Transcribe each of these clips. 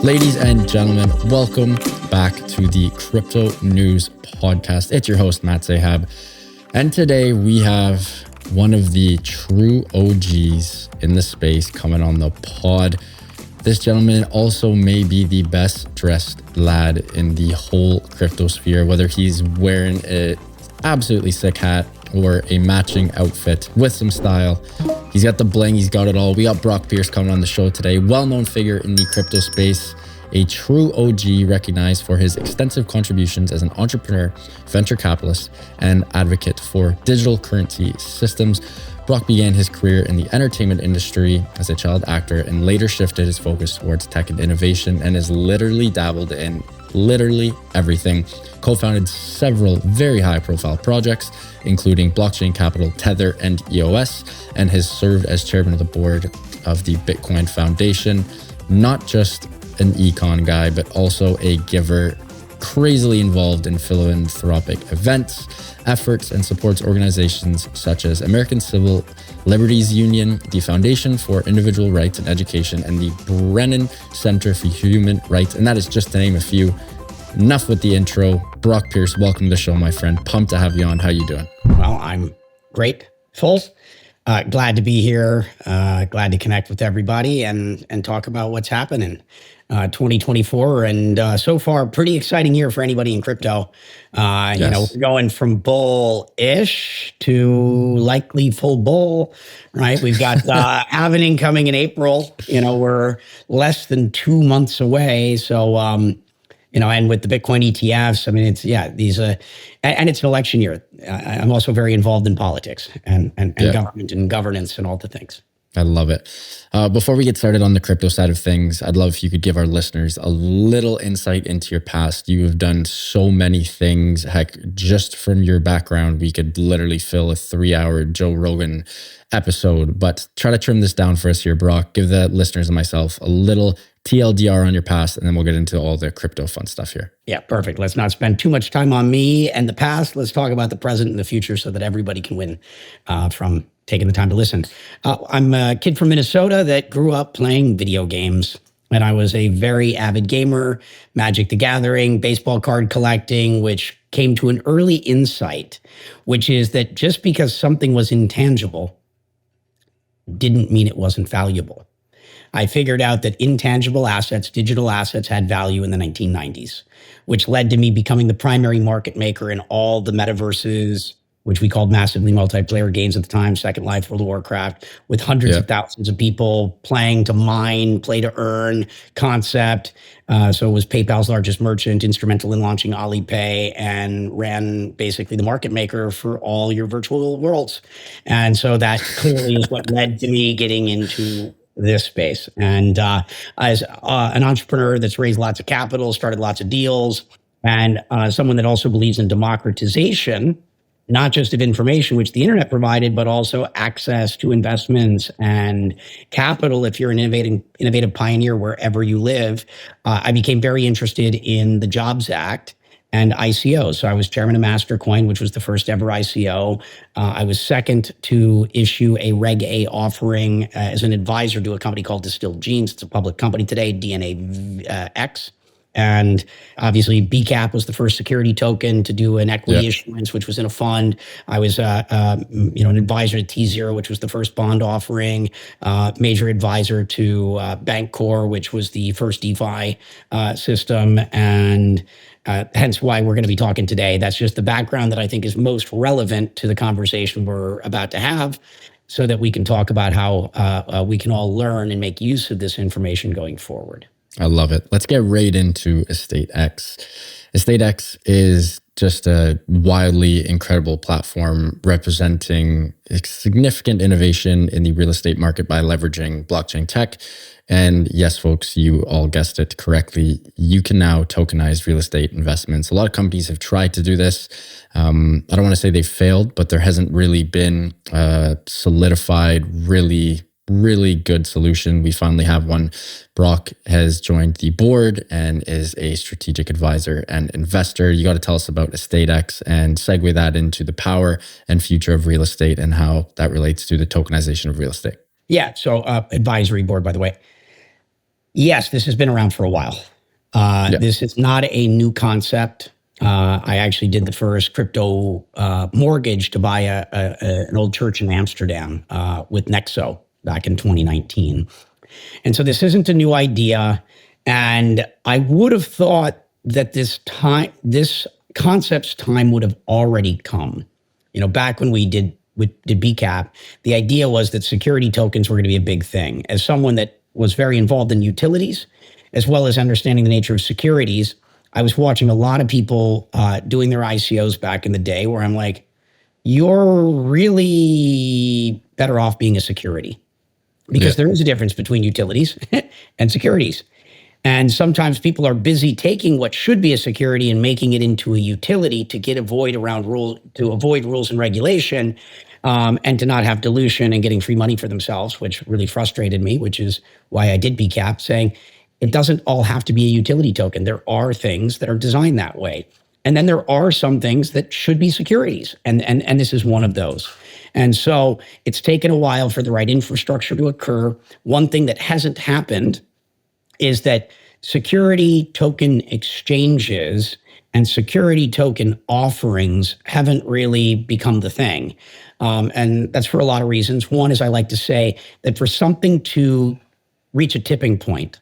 Ladies and gentlemen, welcome back to the Crypto News Podcast. It's your host, Matt Zahab. And today we have one of the true OGs in the space coming on the pod. This gentleman also may be the best dressed lad in the whole crypto sphere, whether he's wearing an absolutely sick hat or a matching outfit with some style. He's got the bling, he's got it all. We got Brock Pierce coming on the show today, well-known figure in the crypto space, a true OG recognized for his extensive contributions as an entrepreneur, venture capitalist, and advocate for digital currency systems. Brock began his career in the entertainment industry as a child actor and later shifted his focus towards tech and innovation and has literally dabbled in literally everything. Co-founded several very high-profile projects, including blockchain capital Tether and EOS, and has served as chairman of the board of the Bitcoin Foundation. Not just an econ guy, but also a giver, crazily involved in philanthropic events, efforts, and supports organizations such as American Civil Liberties Union, the Foundation for Individual Rights and Education, and the Brennan Center for Human Rights. And that is just to name a few. Enough with the intro. Brock Pierce, welcome to the show, my friend. Pumped to have you on. How you doing? Well, I'm great, Foles. Glad to be here. Glad to connect with everybody and talk about what's happening. 2024, and so far, pretty exciting year for anybody in crypto. Yes. You know, we're going from bull-ish to likely full bull, right? We've got halvening coming in April. You know, we're less than 2 months away. So, you know, and with the Bitcoin ETFs, I mean, it's, and it's an election year. I'm also very involved in politics and government and governance and all the things. I love it. Before we get started on the crypto side of things, I'd love if you could give our listeners a little insight into your past. You have done so many things. Heck, just from your background, we could literally fill a 3-hour Joe Rogan episode, but try to trim this down for us here, Brock. Give the listeners and myself a little TLDR on your past, and then we'll get into all the crypto fun stuff here. Yeah, perfect. Let's not spend too much time on me and the past. Let's talk about the present and the future so that everybody can win from taking the time to listen. I'm a kid from Minnesota that grew up playing video games, and I was a very avid gamer, Magic the Gathering, baseball card collecting, which came to an early insight, which is that just because something was intangible didn't mean it wasn't valuable. I figured out that intangible assets, digital assets, had value in the 1990s, which led to me becoming the primary market maker in all the metaverses, which we called massively multiplayer games at the time, Second Life, World of Warcraft, with hundreds of thousands of people playing to mine, play to earn concept. So it was PayPal's largest merchant, instrumental in launching Alipay, and ran basically the market maker for all your virtual worlds. And so that clearly is what led to me getting into this space. And as an entrepreneur that's raised lots of capital, started lots of deals, and someone that also believes in democratization, not just of information, which the internet provided, but also access to investments and capital if you're an innovative pioneer wherever you live. I became very interested in the Jobs Act and ICOs. So I was chairman of Mastercoin, which was the first ever ICO. I was second to issue a Reg A offering as an advisor to a company called Distilled Genes. It's a public company today, DNAX. And obviously, BCAP was the first security token to do an equity issuance, which was in a fund. I was, an advisor to T0, which was the first bond offering. Major advisor to Bankcore, which was the first DeFi system, and hence why we're going to be talking today. That's just the background that I think is most relevant to the conversation we're about to have, so that we can talk about how we can all learn and make use of this information going forward. I love it. Let's get right into EstateX. EstateX is just a wildly incredible platform representing significant innovation in the real estate market by leveraging blockchain tech. And yes, folks, you all guessed it correctly. You can now tokenize real estate investments. A lot of companies have tried to do this. I don't want to say they failed, but there hasn't really been a solidified, really good solution. We finally have one. Brock has joined the board and is a strategic advisor and investor. You got to tell us about EstateX and segue that into the power and future of real estate and how that relates to the tokenization of real estate. Yeah. So advisory board, by the way. Yes, this has been around for a while. This is not a new concept. I actually did the first crypto mortgage to buy an old church in Amsterdam with Nexo back in 2019. And so this isn't a new idea. And I would have thought that this concept's time would have already come. Back when we did BCAP, the idea was that security tokens were going to be a big thing. As someone that was very involved in utilities, as well as understanding the nature of securities, I was watching a lot of people doing their ICOs back in the day where I'm like, you're really better off being a security, because there is a difference between utilities and securities. And sometimes people are busy taking what should be a security and making it into a utility to avoid rules and regulation, and to not have dilution and getting free money for themselves, which really frustrated me, which is why I did BCAP, saying it doesn't all have to be a utility token. There are things that are designed that way. And then there are some things that should be securities. And this is one of those. And so it's taken a while for the right infrastructure to occur. One thing that hasn't happened is that security token exchanges and security token offerings haven't really become the thing. And that's for a lot of reasons. One is, I like to say that for something to reach a tipping point,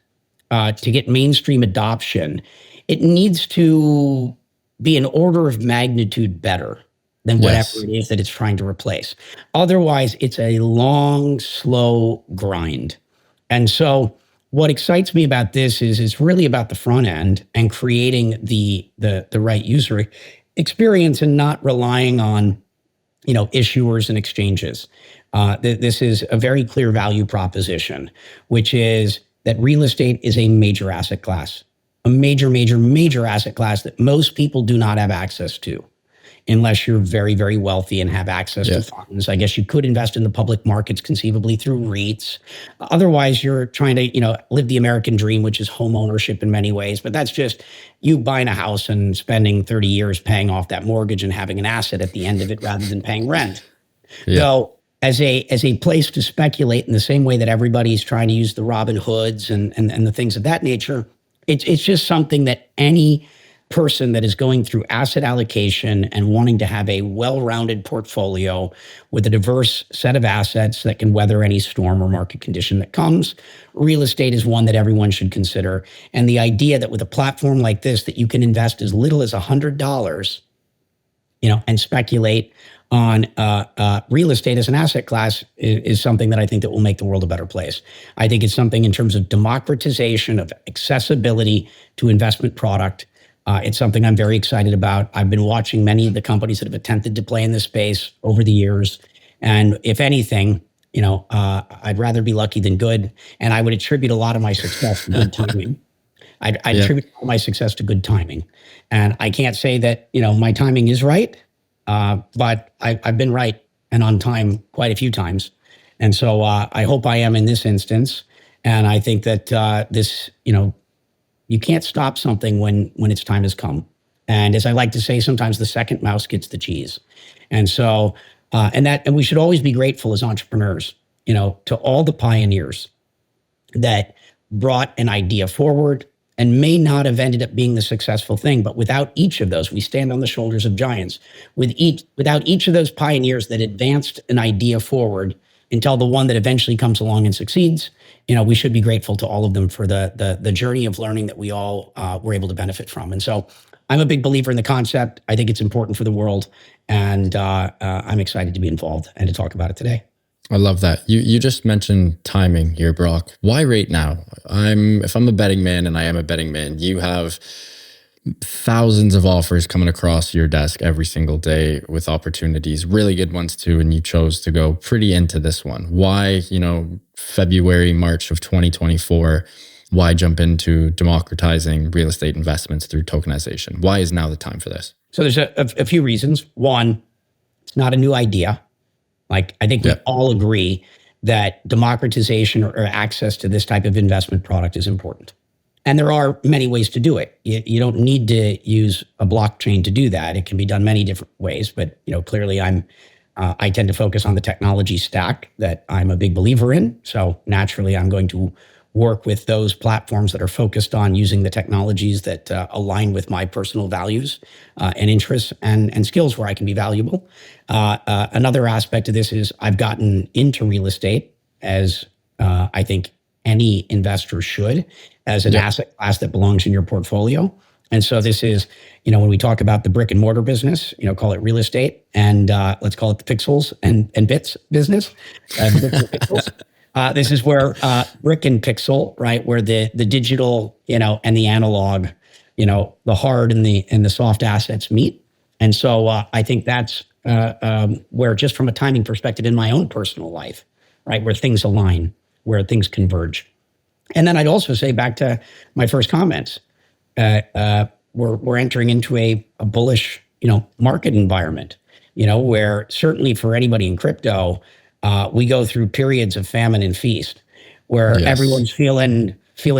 to get mainstream adoption, it needs to be an order of magnitude better than whatever it is that it's trying to replace. Otherwise, it's a long, slow grind. And so what excites me about this is it's really about the front end and creating the right user experience and not relying on issuers and exchanges. This is a very clear value proposition, which is that real estate is a major asset class, a major, major, major asset class that most people do not have access to, unless you're very, very wealthy and have access to funds. I guess you could invest in the public markets conceivably through REITs. Otherwise, you're trying to, live the American dream, which is home ownership in many ways. But that's just you buying a house and spending 30 years paying off that mortgage and having an asset at the end of it rather than paying rent. So as a place to speculate in the same way that everybody's trying to use the Robin Hoods and the things of that nature, it's just something that any person that is going through asset allocation and wanting to have a well-rounded portfolio with a diverse set of assets that can weather any storm or market condition that comes, real estate is one that everyone should consider. And the idea that with a platform like this, that you can invest as little as $100, and speculate on real estate as an asset class is something that I think that will make the world a better place. I think it's something in terms of democratization of accessibility to investment product. It's something I'm very excited about. I've been watching many of the companies that have attempted to play in this space over the years. And if anything, I'd rather be lucky than good. And I would attribute a lot of my success to good timing. I'd attribute all my success to good timing. And I can't say that, my timing is right, but I've been right and on time quite a few times. And so I hope I am in this instance. And I think that this, you can't stop something when its time has come. And as I like to say, sometimes the second mouse gets the cheese. And so, and we should always be grateful as entrepreneurs, to all the pioneers that brought an idea forward and may not have ended up being the successful thing. But without each of those, we stand on the shoulders of giants. Without each of those pioneers that advanced an idea forward until the one that eventually comes along and succeeds, we should be grateful to all of them for the journey of learning that we all were able to benefit from. And so I'm a big believer in the concept. I think it's important for the world. And I'm excited to be involved and to talk about it today. I love that. You just mentioned timing here, Brock. Why right now? If I'm a betting man, and I am a betting man, you have thousands of offers coming across your desk every single day with opportunities, really good ones too, and you chose to go pretty into this one. Why, February, March of 2024, why jump into democratizing real estate investments through tokenization? Why is now the time for this? So there's a few reasons. One, it's not a new idea. Like, I think we all agree that democratization or access to this type of investment product is important. And there are many ways to do it. You don't need to use a blockchain to do that. It can be done many different ways. But clearly, I tend to focus on the technology stack that I'm a big believer in. So naturally, I'm going to work with those platforms that are focused on using the technologies that align with my personal values and interests and skills where I can be valuable. Another aspect of this is I've gotten into real estate as I think any investor should, as an asset class that belongs in your portfolio. And so this is, when we talk about the brick and mortar business, call it real estate, and let's call it the pixels and bits business. Bits and pixels. This is where brick and pixel, right, where the digital, and the analog, the hard and the soft assets meet. And so I think that's where, just from a timing perspective in my own personal life, right, where things align, where things converge. And then I'd also say, back to my first comments, we're entering into a bullish, market environment, where certainly for anybody in crypto, we go through periods of famine and feast, where everyone's feeling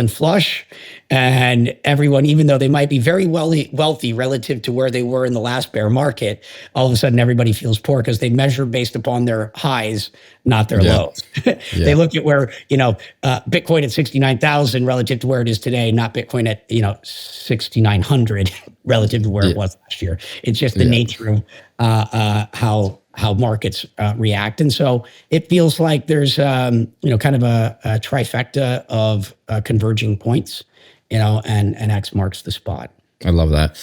flush, and everyone, even though they might be very wealthy relative to where they were in the last bear market, all of a sudden everybody feels poor because they measure based upon their highs, not their lows. They look at where, Bitcoin at 69,000 relative to where it is today, not Bitcoin at, 6,900 relative to where it was last year. It's just the nature of how markets react. And so it feels like there's, kind of a trifecta of converging points, and X marks the spot. I love that.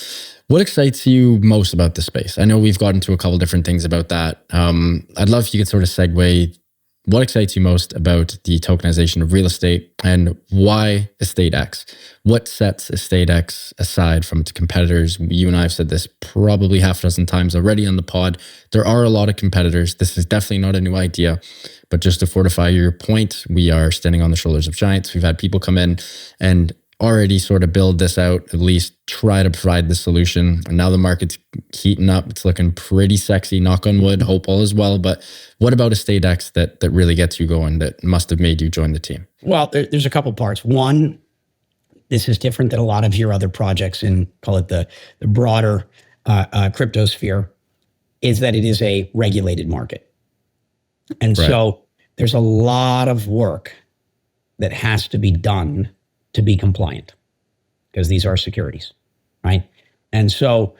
What excites you most about the space? I know we've gotten to a couple different things about that. I'd love if you could sort of segue. What excites you most about the tokenization of real estate, and why Estate X? What sets Estate X aside from its competitors? You and I have said this probably half a dozen times already on the pod. There are a lot of competitors. This is definitely not a new idea, but just to fortify your point, we are standing on the shoulders of giants. We've had people come in and already sort of build this out, at least try to provide the solution. And now the market's heating up. It's looking pretty sexy, knock on wood, hope all is well. But what about Estate X that really gets you going, that must have made you join the team? Well, there's a couple parts. One, this is different than a lot of your other projects in, call it the broader crypto sphere, is that it is a regulated market. And so there's a lot of work that has to be done to be compliant, because these are securities, right? And so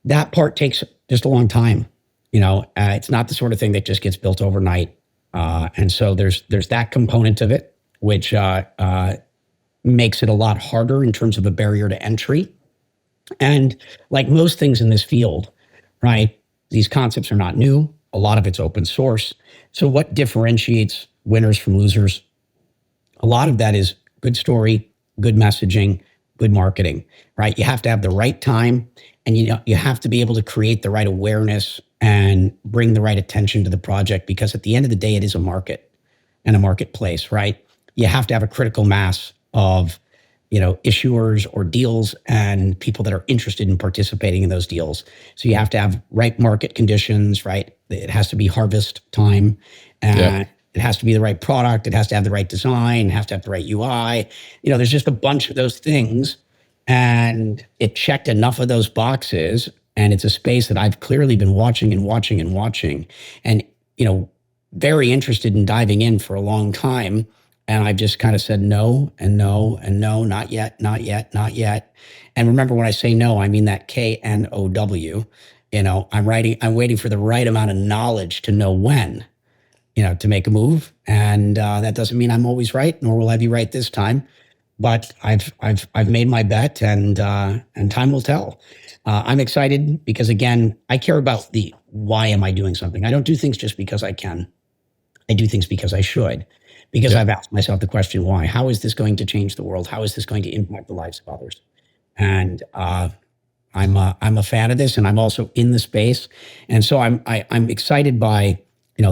that part takes just a long time. It's not the sort of thing that just gets built overnight. And so there's that component of it, which makes it a lot harder in terms of a barrier to entry. And like most things in this field, right, these concepts are not new. A lot of it's open source. So what differentiates winners from losers? A lot of that is good story, good messaging, good marketing, right? You have to have the right time, and you have to be able to create the right awareness and bring the right attention to the project, because at the end of the day, it is a market and a marketplace, right? You have to have a critical mass of, issuers or deals and people that are interested in participating in those deals. So you have to have right market conditions, right? It has to be harvest time, and it has to be the right product. It has to have the right design. It has to have the right UI. There's just a bunch of those things, and it checked enough of those boxes. And it's a space that I've clearly been watching and, very interested in diving in for a long time. And I've just kind of said no and no and no, not yet, not yet, not yet. And remember, when I say no, I mean that KNOW. I'm waiting for the right amount of knowledge to know when, to make a move. And that doesn't mean I'm always right, nor will I be right this time. But I've made my bet, and time will tell. I'm excited because, again, I care about the why am I doing something. I don't do things just because I can. I do things because I should, because I've asked myself the question, why? How is this going to change the world? How is this going to impact the lives of others? And I'm a fan of this, and I'm also in the space. And so I'm excited by,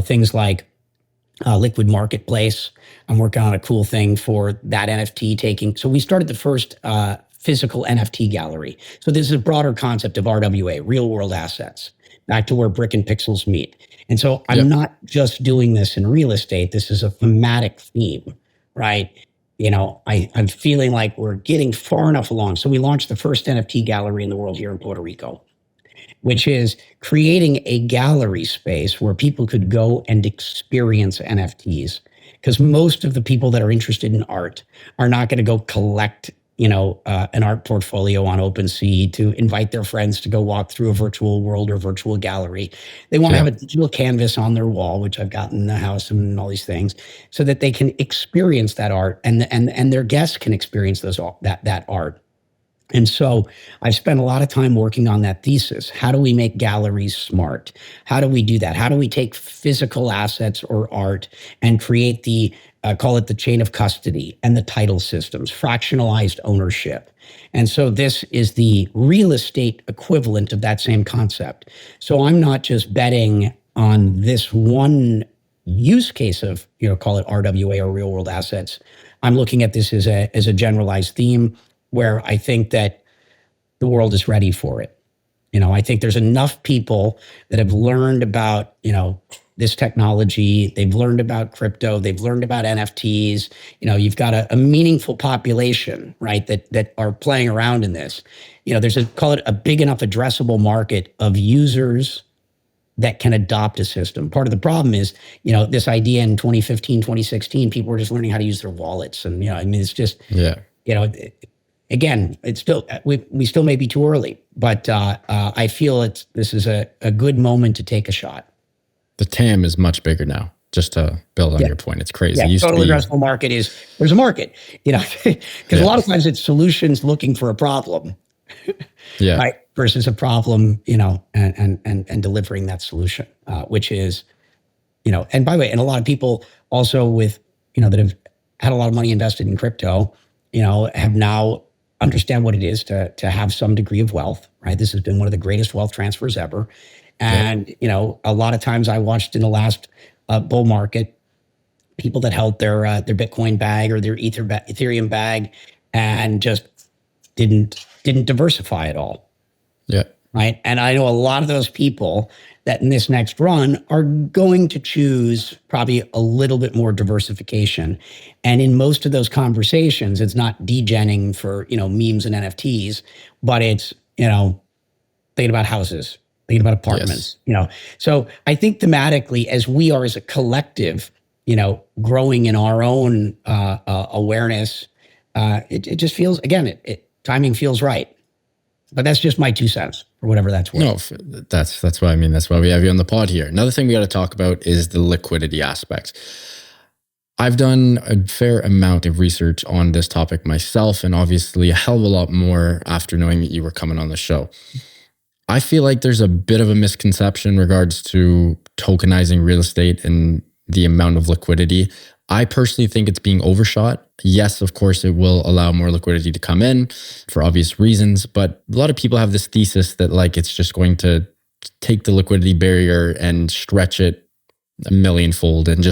things like Liquid Marketplace. I'm working on a cool thing for that NFT taking. So we started the first physical NFT gallery. So this is a broader concept of RWA, real world assets, back to where brick and pixels meet. And so I'm not just doing this in real estate. This is a thematic theme, right? I'm feeling like we're getting far enough along. So we launched the first NFT gallery in the world here in Puerto Rico, which is creating a gallery space where people could go and experience NFTs because most of the people that are interested in art are not going to go collect an art portfolio on OpenSea to invite their friends to go walk through a virtual world or virtual gallery. They want to have a digital canvas on their wall, which I've got in the house and all these things, so that they can experience that art and their guests can experience that art. And so I've spent a lot of time working on that thesis. How do we make galleries smart? How do we do that? How do we take physical assets or art and create call it the chain of custody and the title systems, fractionalized ownership? And so this is the real estate equivalent of that same concept. So I'm not just betting on this one use case of, call it RWA or real world assets. I'm looking at this as a generalized theme where I think that the world is ready for it. I think there's enough people that have learned about, this technology. They've learned about crypto. They've learned about NFTs. You've got a meaningful population, right, that are playing around in this. There's call it a big enough addressable market of users that can adopt a system. Part of the problem is, this idea in 2015, 2016, people were just learning how to use their wallets. And, it's just, again, it's still, we still may be too early, but I feel this is a good moment to take a shot. The TAM is much bigger now, just to build on your point. It's crazy. Yeah, total addressable market there's a market, because a lot of times it's solutions looking for a problem, right? Versus a problem, and delivering that solution, which is, and by the way, and a lot of people also with, that have had a lot of money invested in crypto, have now understand what it is to have some degree of wealth, right? This has been one of the greatest wealth transfers ever. And, a lot of times I watched in the last bull market, people that held their Bitcoin bag or their Ethereum bag and just didn't diversify at all. Yeah. Right. And I know a lot of those people that in this next run are going to choose probably a little bit more diversification. And in most of those conversations, it's not degenning for, memes and NFTs, but it's, thinking about houses, thinking about apartments, So I think thematically, as we are as a collective, growing in our own awareness, it just feels, again, timing feels right. But that's just my 2 cents, or whatever that's worth. No, that's what I mean. That's why we have you on the pod here. Another thing we got to talk about is the liquidity aspects. I've done a fair amount of research on this topic myself, and obviously a hell of a lot more after knowing that you were coming on the show. I feel like there's a bit of a misconception in regards to tokenizing real estate and the amount of liquidity. I personally think it's being overshot. Yes, of course, it will allow more liquidity to come in for obvious reasons, but a lot of people have this thesis that it's just going to take the liquidity barrier and stretch it a millionfold. And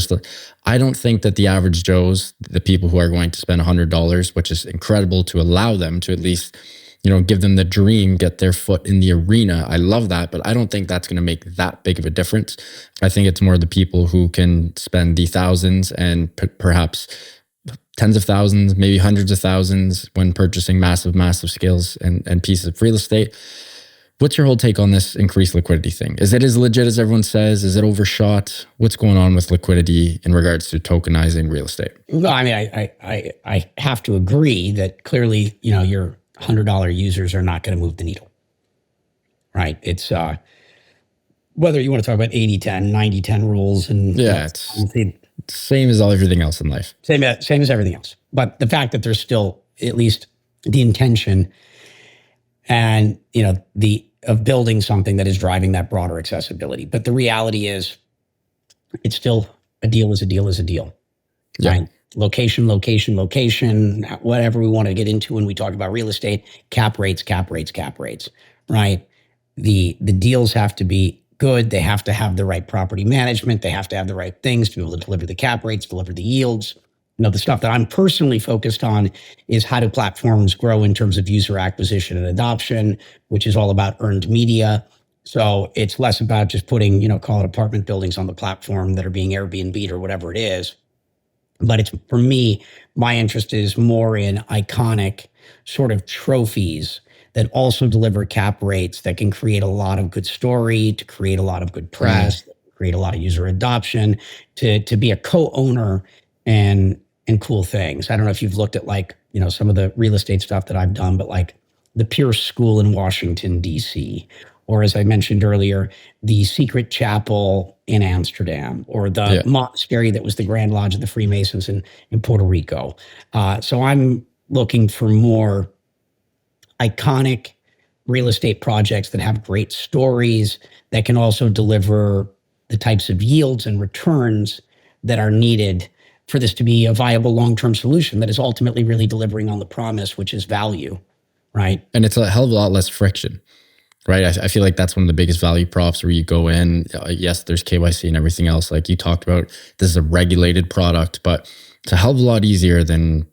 I don't think that the average Joes, the people who are going to spend $100, which is incredible to allow them to at least, give them the dream, get their foot in the arena. I love that, but I don't think that's going to make that big of a difference. I think it's more the people who can spend the thousands and perhaps tens of thousands, maybe hundreds of thousands when purchasing massive scales and pieces of real estate. What's your whole take on this increased liquidity thing? Is it as legit as everyone says? Is it overshot? What's going on with liquidity in regards to tokenizing real estate? Well, I mean, I have to agree that clearly, your $100 users are not going to move the needle, right? It's whether you want to talk about 80-10, 90-10 rules, and it's same as everything else in life. Same as everything else. But the fact that there's still at least the intention and of building something that is driving that broader accessibility. But the reality is, it's still a deal is a deal is a deal. Yeah. Right? Location, whatever we want to get into when we talk about real estate, cap rates, right? The deals have to be good. They have to have the right property management. They have to have the right things to be able to deliver the cap rates, deliver the yields. The stuff that I'm personally focused on is how do platforms grow in terms of user acquisition and adoption, which is all about earned media. So it's less about just putting, call it apartment buildings on the platform that are being Airbnb'd or whatever it is. But it's, for me, my interest is more in iconic sort of trophies that also deliver cap rates that can create a lot of good story, to create a lot of good press, create a lot of user adoption, to be a co-owner and cool things. I don't know if you've looked at like, some of the real estate stuff that I've done, but like the Pierce School in Washington, D.C., or as I mentioned earlier, the Secret Chapel in Amsterdam, or the monastery that was the Grand Lodge of the Freemasons in Puerto Rico. So I'm looking for more iconic real estate projects that have great stories, that can also deliver the types of yields and returns that are needed for this to be a viable long-term solution that is ultimately really delivering on the promise, which is value, right? And it's a hell of a lot less friction, right? I feel like that's one of the biggest value props where you go in, yes, there's KYC and everything else. Like you talked about, this is a regulated product, but it's a hell of a lot easier than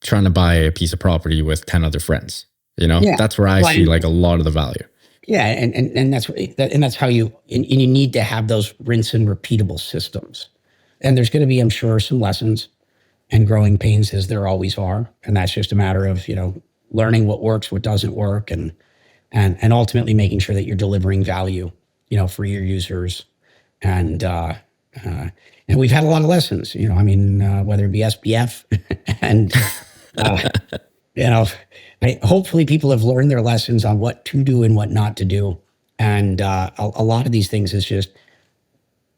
trying to buy a piece of property with 10 other friends. That's where I see like a lot of the value. Yeah, and that's how you need to have those rinse and repeatable systems. And there's going to be, I'm sure, some lessons and growing pains, as there always are. And that's just a matter of, learning what works, what doesn't work, and ultimately making sure that you're delivering value, for your users. And we've had a lot of lessons, whether it be SBF and, hopefully people have learned their lessons on what to do and what not to do. And a lot of these things is just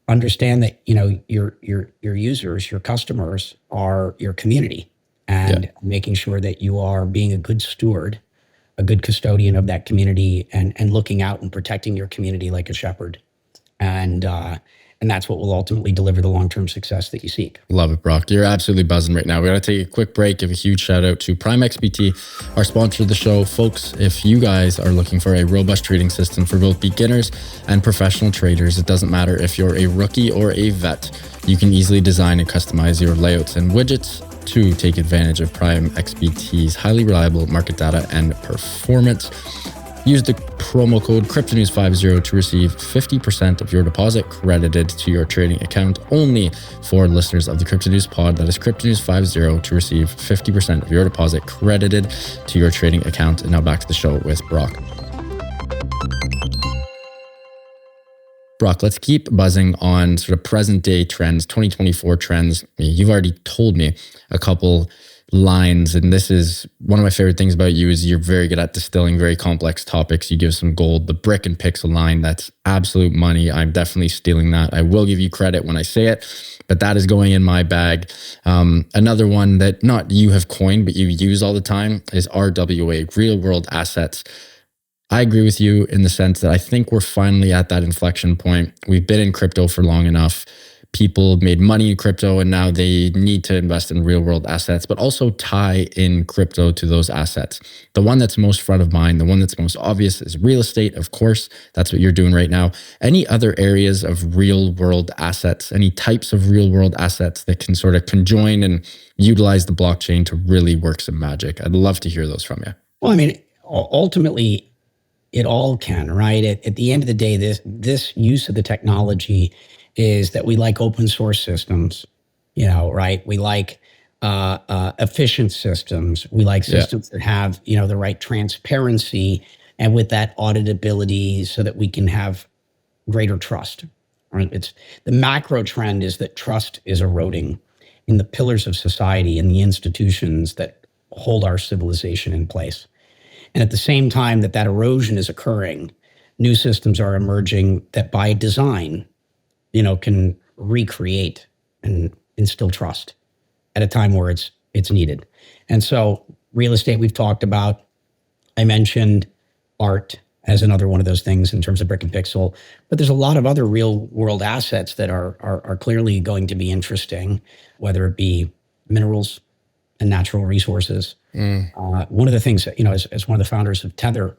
understand that, your users, your customers are your community, and making sure that you are being a good steward, a good custodian of that community, and looking out and protecting your community like a shepherd. And that's what will ultimately deliver the long-term success that you seek. Love it, Brock. You're absolutely buzzing right now. We got to take a quick break. Give a huge shout out to Prime XBT, our sponsor of the show. Folks, if you guys are looking for a robust trading system for both beginners and professional traders, it doesn't matter if you're a rookie or a vet, you can easily design and customize your layouts and widgets to take advantage of Prime XBT's highly reliable market data and performance. Use the promo code CryptoNews50 to receive 50% of your deposit credited to your trading account, only for listeners of the Crypto News Pod. That is CryptoNews50 to receive 50% of your deposit credited to your trading account. And now back to the show with Brock. Brock, let's keep buzzing on sort of present day trends, 2024 trends. You've already told me a couple lines, and this is one of my favorite things about you is you're very good at distilling very complex topics. You give some gold. The brick and pixel line, that's absolute money. I'm definitely stealing that. I will give you credit when I say it, but that is going in my bag. Another one that not you have coined, but you use all the time is RWA, real world assets. I agree with you in the sense that I think we're finally at that inflection point. We've been in crypto for long enough. People made money in crypto, and now they need to invest in real world assets, but also tie in crypto to those assets. The one that's most front of mind, the one that's most obvious is real estate. Of course, that's what you're doing right now. Any other areas of real world assets, any types of real world assets that can sort of conjoin and utilize the blockchain to really work some magic? I'd love to hear those from you. Well, ultimately, it all can, right? At the end of the day, this use of the technology is that we like open source systems, right? We like efficient systems. We like systems that have, the right transparency, and with that auditability, so that we can have greater trust, right? It's the macro trend is that trust is eroding in the pillars of society and the institutions that hold our civilization in place. And at the same time that erosion is occurring, new systems are emerging that by design, can recreate and instill trust at a time where it's needed. And so real estate we've talked about. I mentioned art as another one of those things in terms of brick and pixel, but there's a lot of other real world assets that are clearly going to be interesting, whether it be minerals and natural resources. One of the things that, as one of the founders of Tether,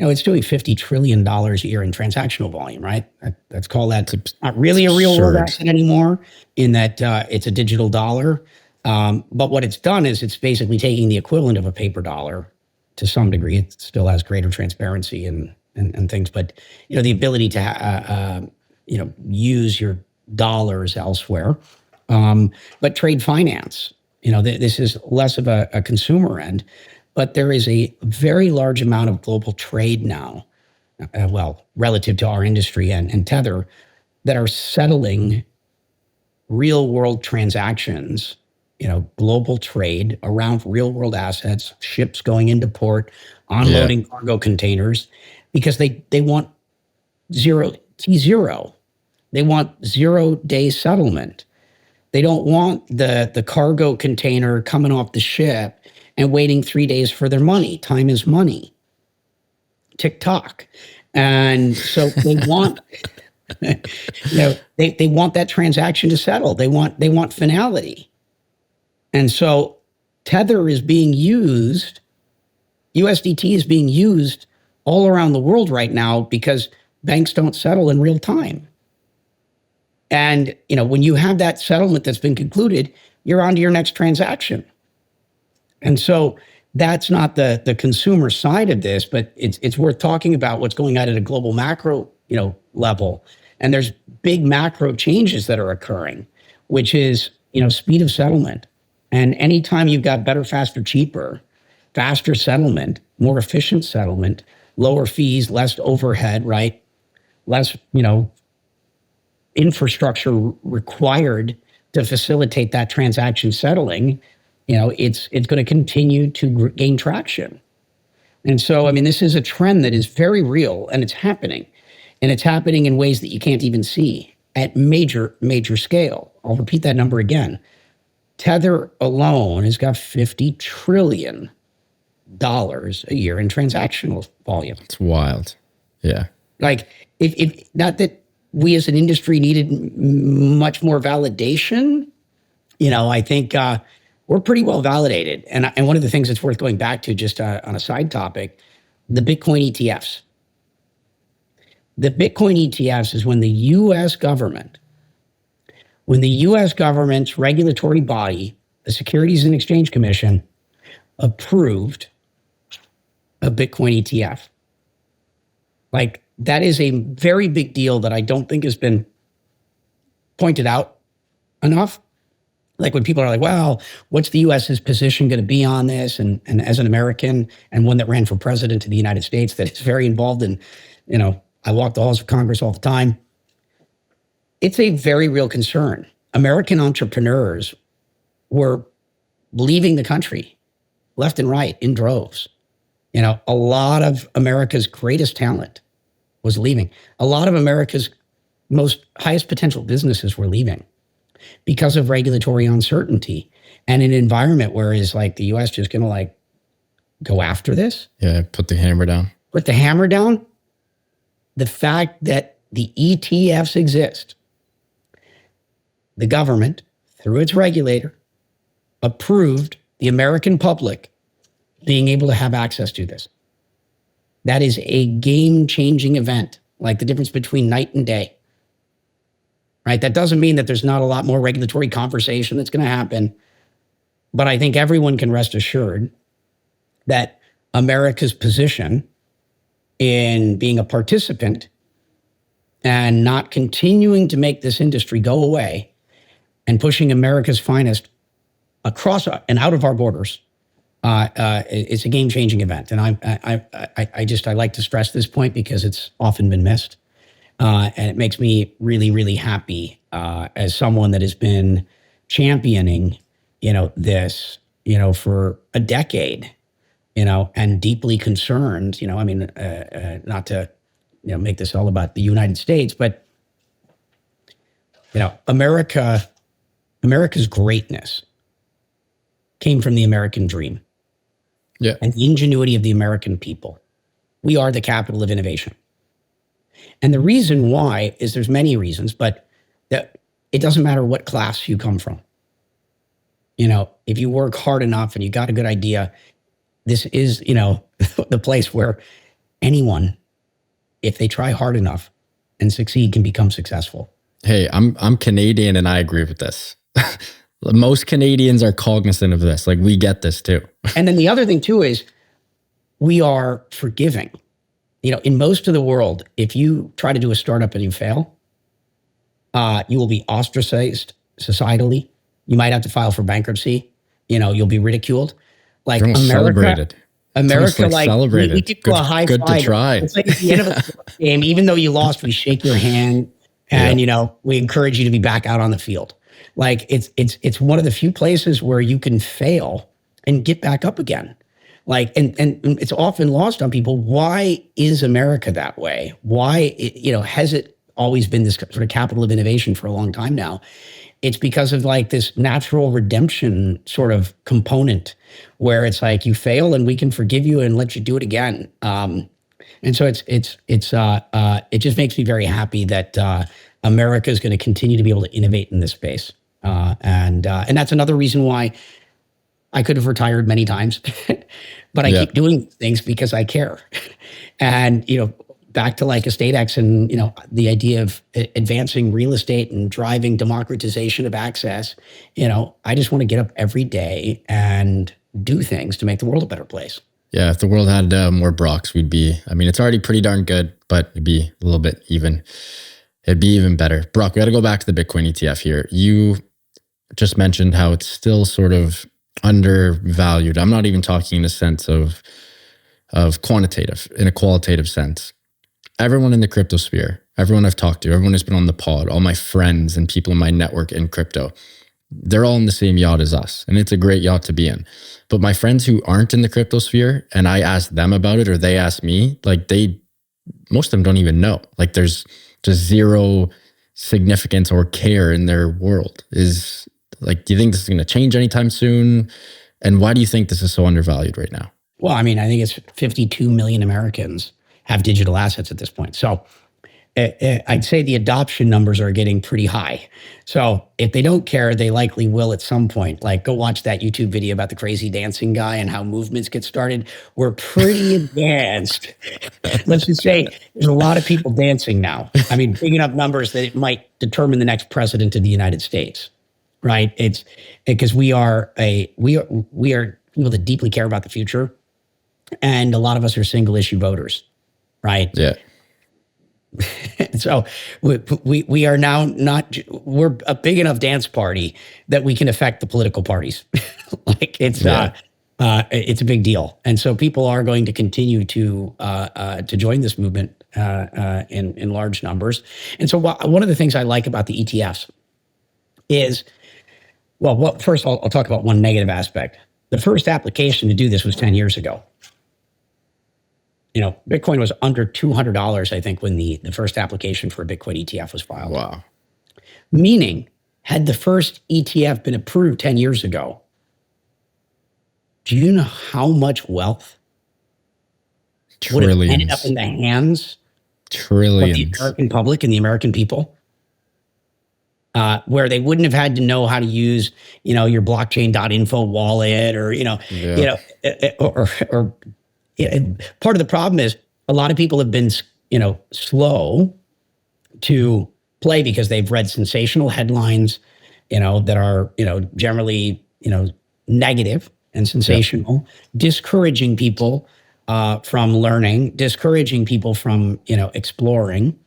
it's doing $50 trillion a year in transactional volume, right? Let's call that not really a real world asset anymore, in that it's a digital dollar. But what it's done is it's basically taking the equivalent of a paper dollar to some degree. It still has greater transparency and things, but the ability to use your dollars elsewhere. But trade finance, this is less of a consumer end. But there is a very large amount of global trade now, relative to our industry and Tether, that are settling real world transactions, global trade around real world assets, ships going into port, unloading cargo containers, because they want T0. They want 0-day settlement. They don't want the cargo container coming off the ship and waiting 3 days for their money. Time is money. TikTok. And so they want, they want that transaction to settle. They want finality. And so Tether is being used, USDT is being used all around the world right now because banks don't settle in real time. And, when you have that settlement that's been concluded, you're on to your next transaction. And so that's not the consumer side of this, but it's worth talking about what's going on at a global macro, level. And there's big macro changes that are occurring, which is, speed of settlement. And anytime you've got better, faster, cheaper, faster settlement, more efficient settlement, lower fees, less overhead, right? Less, infrastructure required to facilitate that transaction settling, it's going to continue to gain traction. And so, this is a trend that is very real, and it's happening. And it's happening in ways that you can't even see at major, major scale. I'll repeat that number again. Tether alone has got $50 trillion a year in transactional volume. It's wild. Yeah. Like, if not that we as an industry needed much more validation, I think we're pretty well validated. And one of the things that's worth going back to, just on a side topic, the Bitcoin ETFs. The Bitcoin ETFs is when the U.S. government's regulatory body, the Securities and Exchange Commission, approved a Bitcoin ETF. Like, that is a very big deal that I don't think has been pointed out enough. Like, when people are like, well, what's the U.S.'s position going to be on this? And as an American and one that ran for president of the United States, that is very involved in, I walk the halls of Congress all the time. It's a very real concern. American entrepreneurs were leaving the country left and right in droves. A lot of America's greatest talent was leaving. A lot of America's highest potential businesses were leaving because of regulatory uncertainty and an environment where is like the U.S. just going to go after this? Yeah, put the hammer down. Put the hammer down? The fact that the ETFs exist, the government, through its regulator, approved the American public being able to have access to this. That is a game-changing event, like the difference between night and day. Right? That doesn't mean that there's not a lot more regulatory conversation that's going to happen. But I think everyone can rest assured that America's position in being a participant and not continuing to make this industry go away and pushing America's finest across and out of our borders, it's a game-changing event. And I like to stress this point because it's often been missed. And it makes me really, really happy as someone that has been championing, this, for a decade, and deeply concerned, not to, make this all about the United States, but, America's greatness came from the American dream. Yeah. And the ingenuity of the American people. We are the capital of innovation. And the reason why is there's many reasons, but that it doesn't matter what class you come from. If you work hard enough and you got a good idea, this is, the place where anyone, if they try hard enough and succeed, can become successful. Hey, I'm Canadian and I agree with this. Most Canadians are cognizant of this. Like, we get this too. And then the other thing too is we are forgiving. In most of the world, if you try to do a startup and you fail, you will be ostracized societally. You might have to file for bankruptcy. You'll be ridiculed. Like America, celebrated. We give you a high good five. To try. It's like at the end of a game, even though you lost, we shake your hand and, we encourage you to be back out on the field. Like it's one of the few places where you can fail and get back up again. Like, and it's often lost on people. Why is America that way? Why, has it always been this sort of capital of innovation for a long time now? It's because of like this natural redemption sort of component where it's like you fail and we can forgive you and let you do it again. And so it just makes me very happy that America is going to continue to be able to innovate in this space. And that's another reason why I could have retired many times, but I keep doing things because I care. And, back to like EstateX and, the idea of advancing real estate and driving democratization of access, I just want to get up every day and do things to make the world a better place. Yeah, if the world had more Brocks, it's already pretty darn good, but it'd be a little bit even. It'd be even better. Brock, we got to go back to the Bitcoin ETF here. You just mentioned how it's still sort of undervalued. I'm not even talking in a sense of quantitative, in a qualitative sense. Everyone in the crypto sphere, everyone I've talked to, everyone who's been on the pod, all my friends and people in my network in crypto, they're all in the same yacht as us. And it's a great yacht to be in. But my friends who aren't in the crypto sphere, and I ask them about it or they ask me, like most of them don't even know. Like there's just zero significance or care in their world. Is like, do you think this is going to change anytime soon? And why do you think this is so undervalued right now? Well, I think it's 52 million Americans have digital assets at this point. So I'd say the adoption numbers are getting pretty high. So if they don't care, they likely will at some point. Like go watch that YouTube video about the crazy dancing guy and how movements get started. We're pretty advanced. Let's just say there's a lot of people dancing now. Big enough numbers that it might determine the next president of the United States, right? It's because we are people that deeply care about the future. And a lot of us are single issue voters, right? Yeah. So we are now we're a big enough dance party that we can affect the political parties. Like it's a big deal. And so people are going to continue to join this movement in large numbers. And so one of the things I like about the ETFs is, first I'll talk about one negative aspect. The first application to do this was 10 years ago. Bitcoin was under $200, I think, when the first application for a Bitcoin ETF was filed. Wow. Meaning, had the first ETF been approved 10 years ago, do you know how much wealth would have ended up in the hands of the American public and the American people? Where they wouldn't have had to know how to use, your blockchain.info wallet or, part of the problem is a lot of people have been, slow to play because they've read sensational headlines, that are, generally, negative and sensational, discouraging people from learning, discouraging people from, exploring,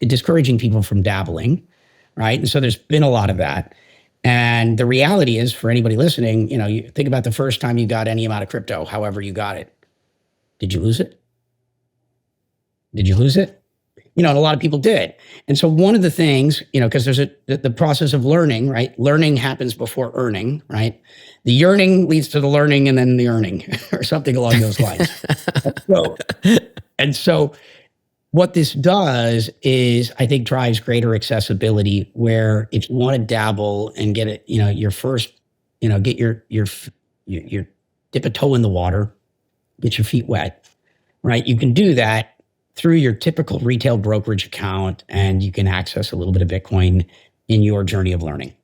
discouraging people from dabbling, right? And so there's been a lot of that. And the reality is, for anybody listening, you think about the first time you got any amount of crypto, however you got it. Did you lose it? Did you lose it? And a lot of people did. And so one of the things, because there's the process of learning, right? Learning happens before earning, right? The yearning leads to the learning and then the earning or something along those lines. So what this does is, I think, drives greater accessibility where if you want to dabble and get it, your first, get your dip a toe in the water, get your feet wet, right? You can do that through your typical retail brokerage account, and you can access a little bit of Bitcoin in your journey of learning.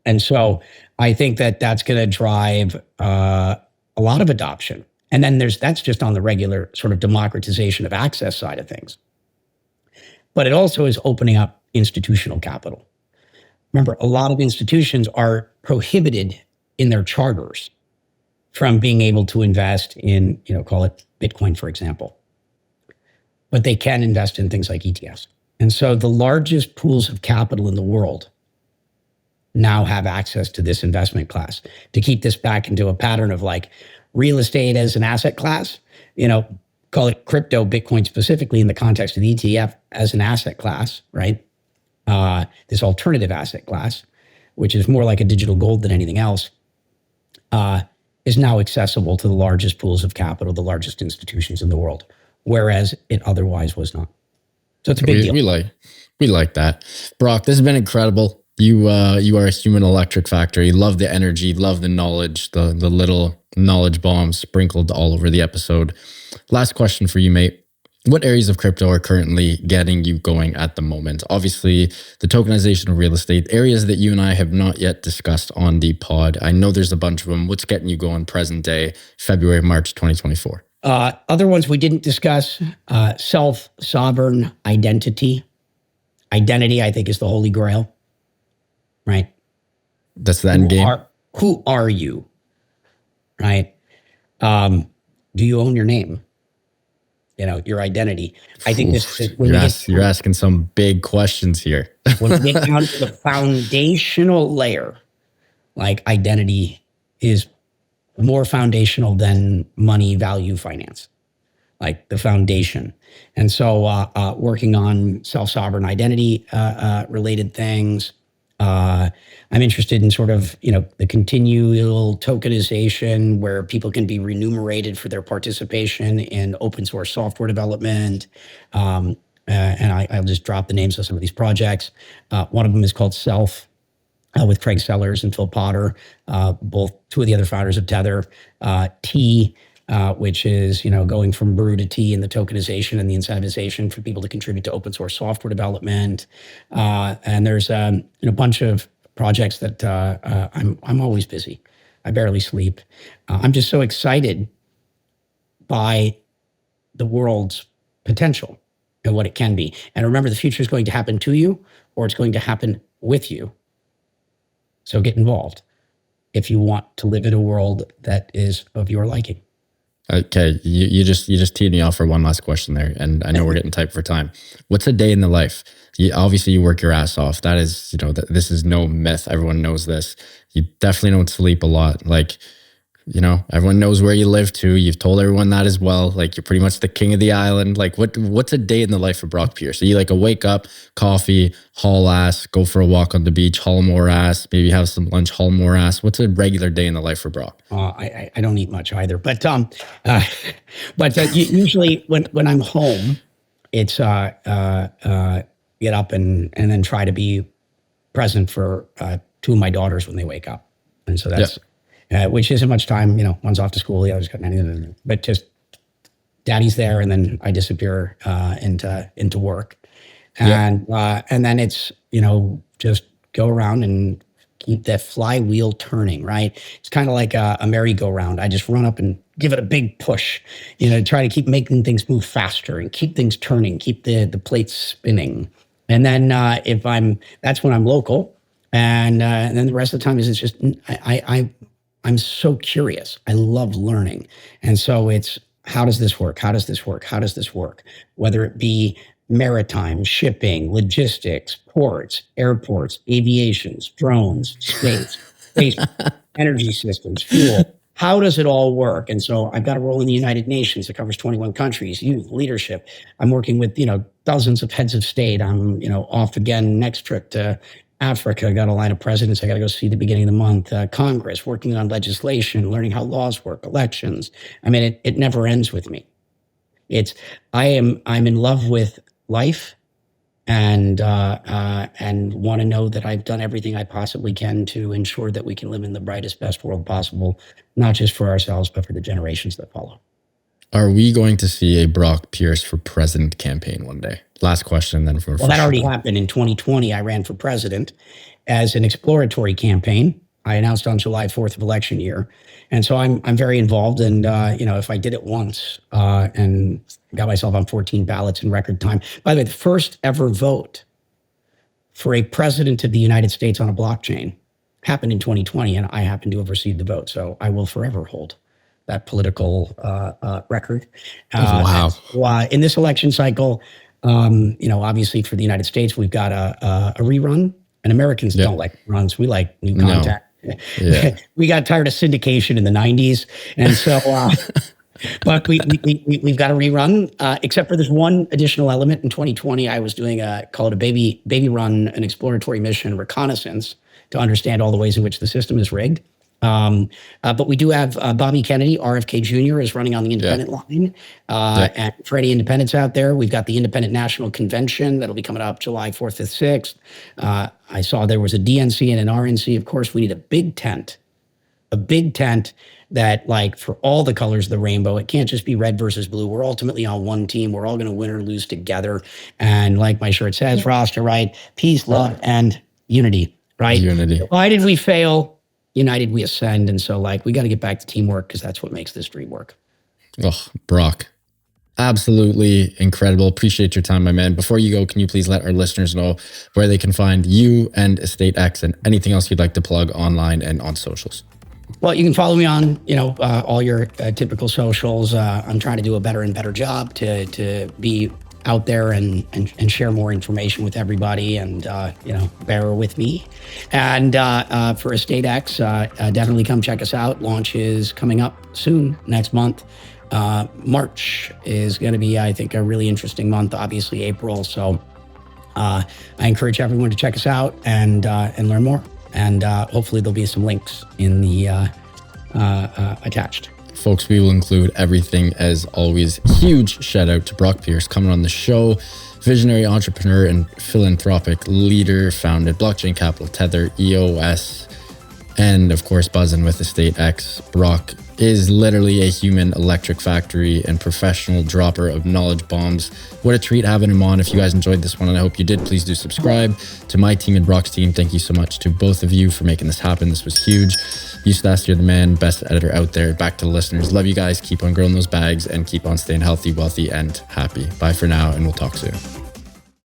And so I think that's going to drive a lot of adoption. And then that's just on the regular sort of democratization of access side of things. But it also is opening up institutional capital. Remember, a lot of institutions are prohibited in their charters from being able to invest in, call it Bitcoin, for example. But they can invest in things like ETFs. And so the largest pools of capital in the world now have access to this investment class. To keep this back into a pattern of like real estate as an asset class, call it crypto, Bitcoin specifically in the context of the ETF as an asset class, right? This alternative asset class. which is more like a digital gold than anything else, is now accessible to the largest pools of capital, the largest institutions in the world, whereas it otherwise was not. So it's a big deal. We like that. Brock, this has been incredible. You are a human electric factory. Love the energy, love the knowledge, the little knowledge bombs sprinkled all over the episode. Last question for you, mate. What areas of crypto are currently getting you going at the moment? Obviously, the tokenization of real estate, areas that you and I have not yet discussed on the pod. I know there's a bunch of them. What's getting you going present day, February, March 2024? Other ones we didn't discuss, self-sovereign identity. Identity, I think, is the holy grail, right? That's the end game. Who are you, right? Do you own your name? Your identity. I think this is you're asking some big questions here. When we get down to the foundational layer, like identity is more foundational than money, value, finance, like the foundation. And so working on self-sovereign identity related things. I'm interested in sort of, the continual tokenization where people can be remunerated for their participation in open source software development. And I'll just drop the names of some of these projects. One of them is called Self, with Craig Sellers and Phil Potter, both two of the other founders of Tether. T, which is, going from brew to tea and the tokenization and the incentivization for people to contribute to open source software development. And there's a bunch of projects that I'm always busy. I barely sleep. I'm just so excited by the world's potential and what it can be. And remember, the future is going to happen to you, or it's going to happen with you. So get involved if you want to live in a world that is of your liking. Okay, you just teed me off for one last question there, and I know we're getting tight for time. What's a day in the life? Obviously, you work your ass off. That is, this is no myth. Everyone knows this. You definitely don't sleep a lot. Like, everyone knows where you live too. You've told everyone that as well. Like, you're pretty much the king of the island. Like, what's a day in the life of Brock Pierce? So you wake up, coffee, haul ass, go for a walk on the beach, haul more ass, maybe have some lunch, haul more ass. What's a regular day in the life for Brock? I don't eat much either, but usually when I'm home, it's get up and then try to be present for two of my daughters when they wake up, and so that's. Yep. Which isn't much time, one's off to school, the other's got anything, but just daddy's there, and then I disappear into work, and then it's just go around and keep that flywheel turning, right? It's kind of like a merry-go-round. I just run up and give it a big push, try to keep making things move faster and keep things turning, keep the plates spinning, and then that's when I'm local, and then the rest of the time is it's just I'm so curious. I love learning. And so it's, how does this work? How does this work? How does this work? Whether it be maritime, shipping, logistics, ports, airports, aviations, drones, space, energy systems, fuel. How does it all work? And so I've got a role in the United Nations that covers 21 countries, youth, leadership. I'm working with, dozens of heads of state. I'm, off again next trip to Africa. I got a line of presidents I got to go see at the beginning of the month. Congress, working on legislation, learning how laws work, elections. I mean, it never ends with me. I'm in love with life, and want to know that I've done everything I possibly can to ensure that we can live in the brightest, best world possible, not just for ourselves, but for the generations that follow. Are we going to see a Brock Pierce for president campaign one day? Last question then. Well, that already happened in 2020. I ran for president as an exploratory campaign. I announced on July 4th of election year. And so I'm very involved. And, if I did it once and got myself on 14 ballots in record time. By the way, the first ever vote for a president of the United States on a blockchain happened in 2020. And I happen to have received the vote. So I will forever hold that political record. Wow. In this election cycle, obviously for the United States, we've got a rerun, and Americans don't like runs. We like new content. No. Yeah. We got tired of syndication in the 90s. And so But we've got to rerun, except for this one additional element. In 2020, I was doing called a baby run, an exploratory mission reconnaissance to understand all the ways in which the system is rigged. But we do have Bobby Kennedy, RFK Jr. is running on the independent line. And for any independents out there, we've got the Independent National Convention that'll be coming up July 4th, 5th, 6th. I saw there was a DNC and an RNC. Of course, we need a big tent that, like, for all the colors of the rainbow. It can't just be red versus blue. We're ultimately on one team. We're all going to win or lose together. And like my shirt says, roster, right? Peace, love, and unity, right? Unity. Why did we fail? United we ascend. And so, like, we got to get back to teamwork, because that's what makes this dream work. Oh, Brock, absolutely incredible. Appreciate your time, my man. Before you go, can you please let our listeners know where they can find you and Estate X and anything else you'd like to plug online and on socials? Well, you can follow me on, all your typical socials. I'm trying to do a better and better job to be out there and share more information with everybody, and bear with me. And for Estate X, definitely come check us out. Launch is coming up soon, next month. March is going to be, I think, a really interesting month. Obviously, April. So I encourage everyone to check us out and learn more. And hopefully there'll be some links in the attached. Folks, we will include everything as always. Huge shout out to Brock Pierce coming on the show. Visionary entrepreneur and philanthropic leader, founded Blockchain Capital, Tether, EOS, and of course buzzing with Estate X. Brock is literally a human electric factory and professional dropper of knowledge bombs. What a treat having him on. If you guys enjoyed this one, and I hope you did, please do subscribe. To my team and Brock's team, thank you so much to both of you for making this happen. This was huge. Eustace, you're the man, best editor out there. Back to the listeners. Love you guys. Keep on growing those bags and keep on staying healthy, wealthy, and happy. Bye for now, and we'll talk soon.